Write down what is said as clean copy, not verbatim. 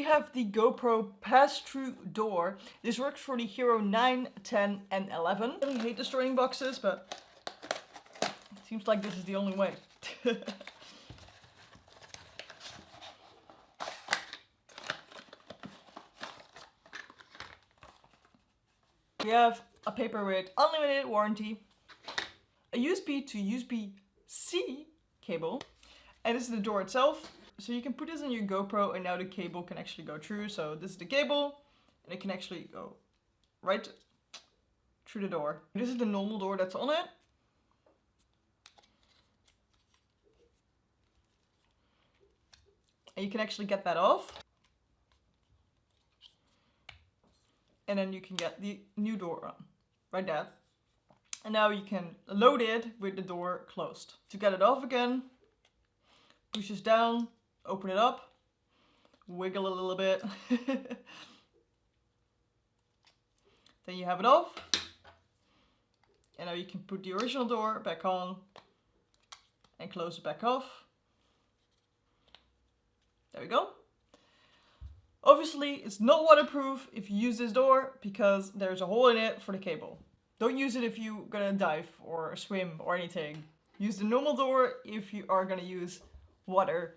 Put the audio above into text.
have the Gopro Passthrough door. This works for the Hero 9, 10 and 11. I really hate destroying boxes, but it seems like this is the only way. We have a paper with unlimited warranty, a USB to USB-C cable, and this is the door itself. So you can put this in your GoPro and now the cable can actually go through. So this is the cable and it can actually go right through the door. This is the normal door that's on it. And you can actually get that off. And then you can get the new door on, like that. And now you can load it with the door closed. To get it off again, push this down, open it up, wiggle a little bit. Then you have it off. And now you can put the original door back on and close it back off. There we go. Obviously, it's not waterproof if you use this door because there's a hole in it for the cable. Don't use it if you're gonna dive or swim or anything. Use the normal door if you are gonna use water